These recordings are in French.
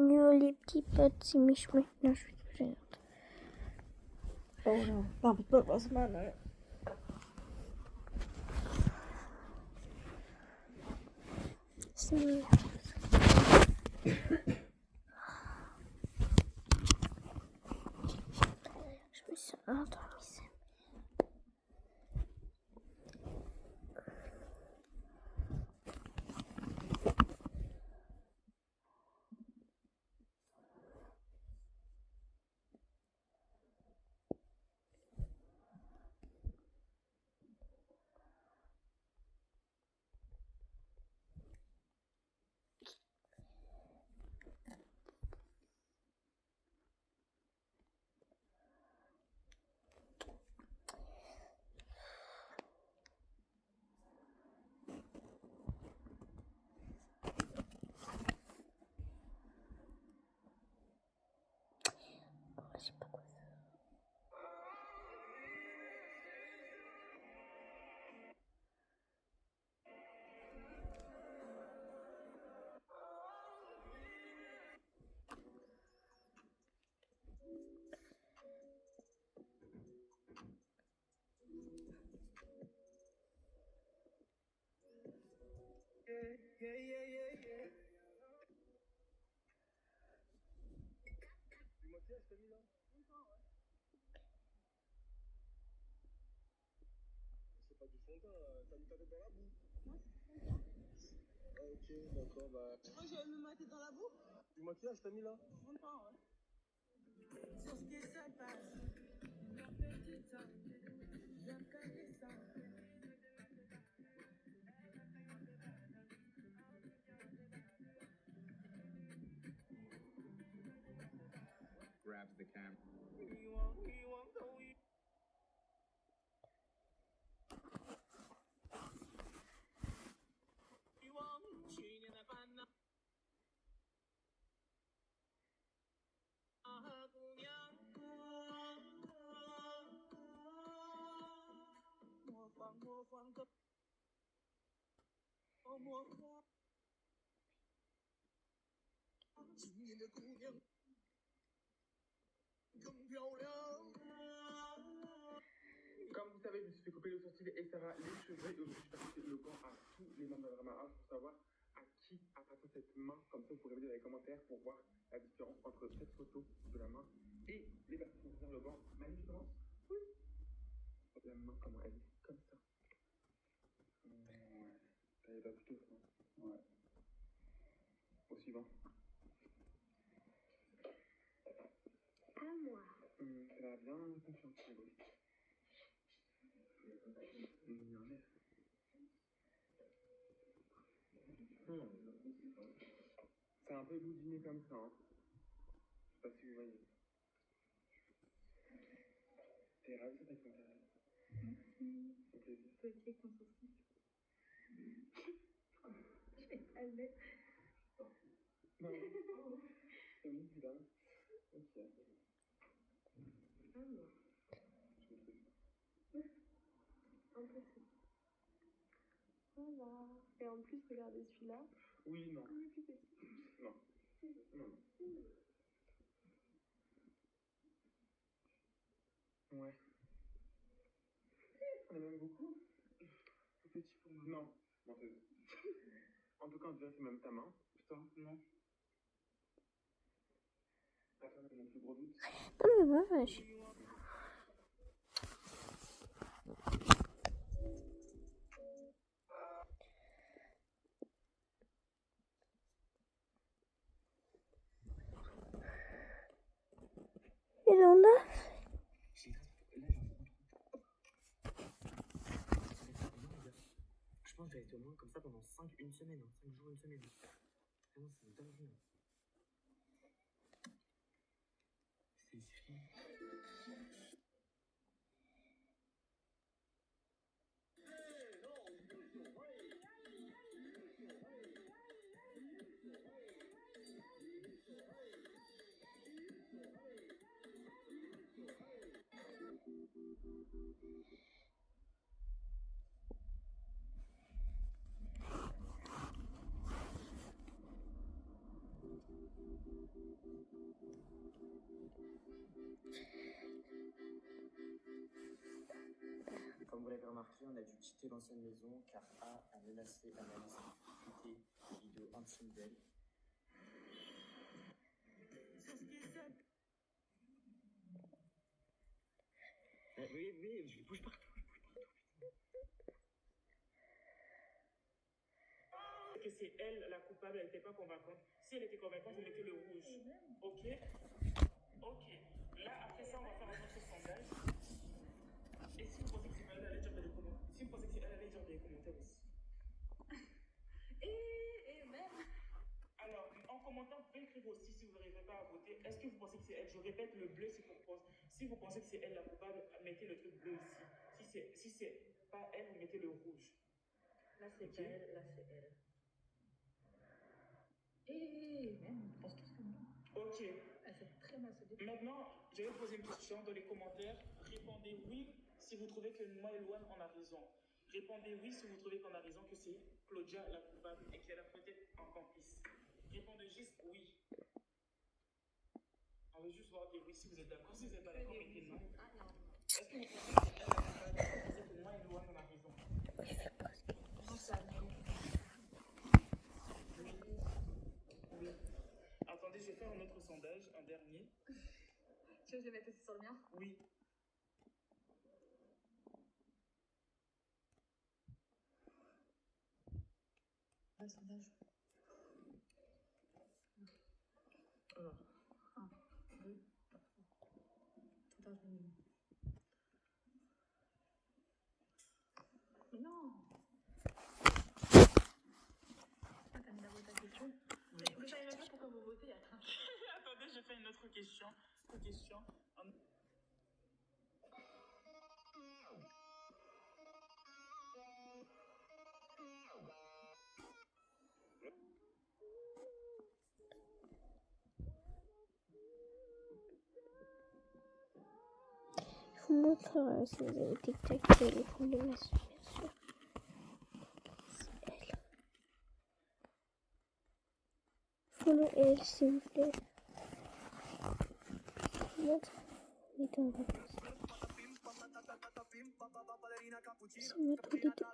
Yo, les petits potes, c'est mes chemins. Non, je suis trop gênante. Oh non, parle pas pas ce matin. C'est mieux. Je me suis endormie. Je sais pas quoi ça. C'est pas du fond de teint, t'as mis ta tête dans la boue. Ah, ok, d'accord, bah. Moi, je vais me mettre dans la boue. Du maquillage, t'as mis là? Longtemps, ouais. Sur ce qui se passe. Grabs the camera. Comme vous savez, je me suis fait couper le sourcil et ça va les cheveux. Et aujourd'hui, je vais passer le gant à tous les membres de la Ramahouse pour savoir à qui appartient cette main. Comme ça, vous pourrez me dire dans les commentaires pour voir la différence entre cette photo de la main et les personnes qui vont faire le gant. Manu, tu commences? Oui. La main, comment elle est? Comme ça. Ouais. Ça y va plutôt, je pense. Ouais. Au suivant. À moi. Ça va bien confiance, c'est beau. C'est un peu boudiné comme ça, hein. Je sais pas si vous voyez. T'es ravi ça avec ton carré? Ça fait plaisir. Tu peux écrire ton sourcil. Je vais pas le mettre. Non. Oui, évidemment. Ok. Ah non. Je me fais ça. Un peu tout. Voilà. Et en plus, regardez celui-là. Oui, non. Il est plus petit. Non. Non. Ouais. On est même beaucoup. Tout petit pour moi. Non. Menteuse. En tout cas, on dirait que c'est même ta main. Putain, non. Attends, c'est mon plus gros doute. Non, mais vache. Et là, Je pense que je vais être au moins comme ça pendant une semaine, 5 jours, une semaine. Vraiment, c'est une dinguerie. C'est fini. Comme vous l'avez remarqué, on a dû quitter l'ancienne maison car A a menacé Annalise de fuiter des vidéos intimes d'elle. Oui, je bouge partout. Que c'est elle la coupable, elle n'était pas convaincante. Si elle était convaincante, vous mettez le rouge. Ok. Là, après ça, on va faire un autre sondage. Et si vous pensez que c'est pas elle, allez dire dans les commentaires. Si vous pensez que c'est elle, allez dire dans les commentaires aussi. Et même. Alors, en commentant, vous pouvez écrire aussi si vous n'arrivez pas à voter. Est-ce que vous pensez que c'est elle? Je répète, le bleu, c'est pour penser. Si vous pensez que c'est elle la coupable, mettez le truc bleu ici. Si c'est pas elle, vous mettez le rouge. Là, c'est pas elle, là, c'est elle. Et même, on pense tous comme moi. Ok. Elle s'est très mal se défendre. Maintenant, je vais poser une question dans les commentaires. Répondez oui si vous trouvez que moi et Louane, on a raison. Répondez oui si vous trouvez qu'on a raison, que c'est Claudia la coupable et qu'elle a peut-être un complice. Répondez juste oui. On veut juste voir des oui si vous êtes d'accord. Si vous n'êtes pas d'accord, mettez non. Est-ce que vous pensez que c'est elle la coupable? Est-ce que vous pensez que moi et Louane, on a raison? Non, ça non. Oui. Attendez, je vais faire un autre sondage, un dernier. Tu veux que je les mette aussi sur le mien? Oui. Un sondage. Alors. 1, 2, 3. Sondage minimum. Mais non! Ah, t'as mis la vote à question? Oui. Vous savez même pas pourquoi vous votez, attends. Attendez, je fais une autre question. Je vous montrerai si vous avez TikTok téléphone de ma soeur, bien sûr. C'est elle. Follow elle, s'il vous plaît. Je vous montre. Il est en vacances. C'est votre qualité.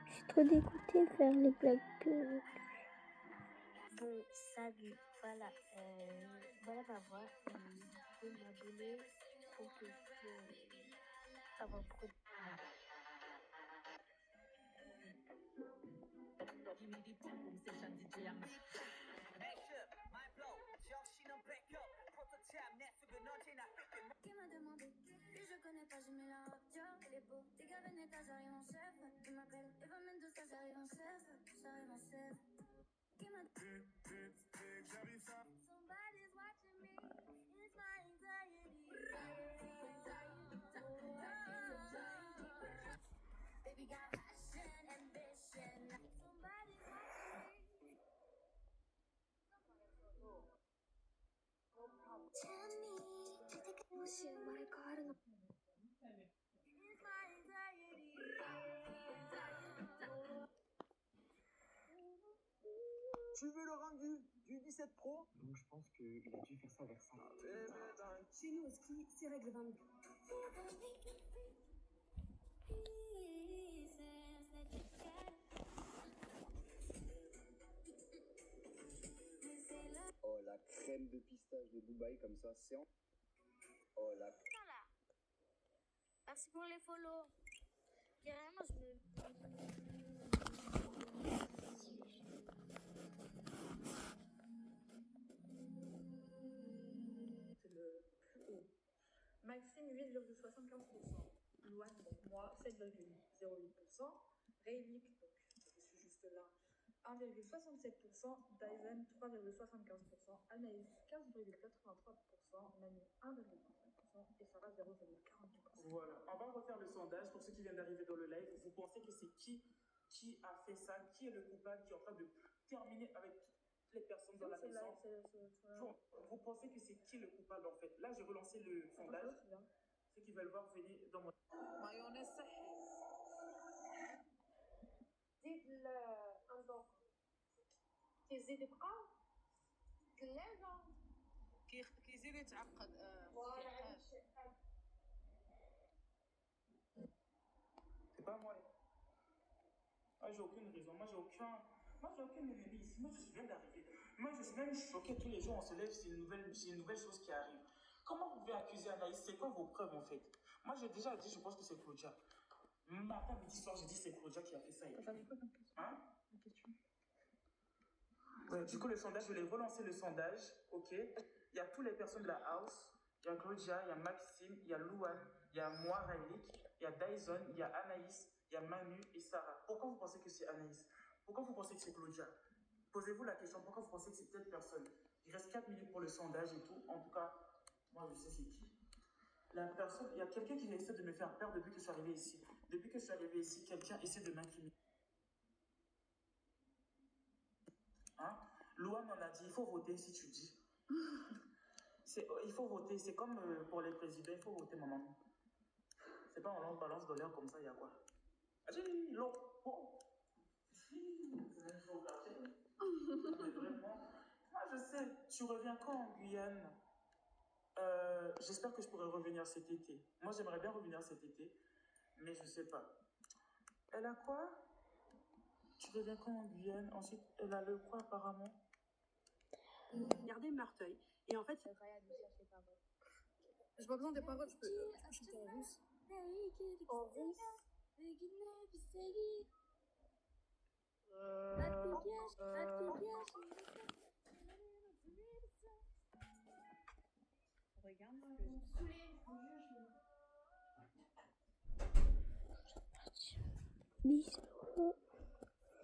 Je suis trop dégoûtée de faire les blagues que... Bon, salut, voilà, voilà ma voix, vous pouvez m'abonner pour que je puisse avoir beaucoup de... Qui m'a demandé, et je connais pas, je mets la robe, elle est beau, tes gars Veneta, j'arrive en chef, il m'appelle Eva Mendoza, j'arrive en chef, qui m'a j'arrive ça. Somebody's watching me, it's my anxiety. Baby got passion, ambition. Somebody's watching me. Tell me, do you think I know shit? 말할 거 하는 거. It's my anxiety. Tu veux le rendu du 17 Pro? Donc je pense qu'il a dû faire ça vers ça. Chez nous, au ski, c'est règle 22. Oh, la crème de pistache de Dubaï comme ça, c'est en... Oh, la... Voilà. Merci pour les follow. Carrément, je me... 28,75%. Louane, donc moi, 7,08%. Raylick, donc je suis juste là, 1,67%. Dyson, 3,75%. Anaïs, 15,83%. Manu, 1,35%. Et Sarah, 0,42%. Voilà. On va refaire le sondage pour ceux qui viennent d'arriver dans le live. Vous pensez que c'est qui a fait ça? Qui est le coupable qui est en train de terminer avec toutes les personnes dans la maison? Vous pensez que c'est qui le coupable en fait? Là, j'ai relancé le sondage. Ceux qui veulent voir, venez dans mon... Mayonnaise صحي. زيد الأنظافة كيزيد يبقى ثلاجة كيزيد يتعقد C'est pas moi. Moi, j'ai aucune raison. Moi, j'ai aucune ennemi ici. Moi, je viens d'arriver. Moi, je suis même choqué. Tous les jours, on se lève, c'est une nouvelle chose qui arrive. Comment vous pouvez accuser Anaïs? C'est quoi vos preuves, en fait? Moi, j'ai déjà dit, je pense que c'est Claudia. Matin, midi, soir, j'ai dit c'est Claudia qui a fait ça. T'as mis quoi comme question? Hein? La question. Ouais, du coup, le sondage, je vais relancer le sondage. OK. Il y a toutes les personnes de la house. Il y a Claudia, il y a Maxime, il y a Louane, il y a moi, Raylick, il y a Dyson, il y a Anaïs, il y a Manu et Sarah. Pourquoi vous pensez que c'est Anaïs? Pourquoi vous pensez que c'est Claudia? Posez-vous la question, pourquoi vous pensez que c'est telle personne? Il reste 4 minutes pour le sondage et tout. En tout cas, moi, je sais c'est qui. La personne, il y a quelqu'un qui essaie de me faire peur depuis que je suis arrivé ici. Depuis que je suis arrivé ici, quelqu'un essaie de m'incriminer. Hein? Louane en a dit, il faut voter si tu dis. Il faut voter, c'est comme pour les présidents, il faut voter, maman. C'est pas on lance balance de l'air comme ça, il y a quoi? Ah, j'ai l'eau. Bon. C'est même chaud, mais vraiment. Moi, je sais, tu reviens quand en Guyane? J'espère que je pourrai revenir cet été. Moi, j'aimerais bien revenir cet été, mais je sais pas. Elle a quoi? Tu reviens quand en Guyane? Ensuite, elle a le quoi apparemment? Regardez Marteuil. Et en fait, J'ai pas besoin des paroles, je peux chanter en russe. En russe. Regarde. Bisous.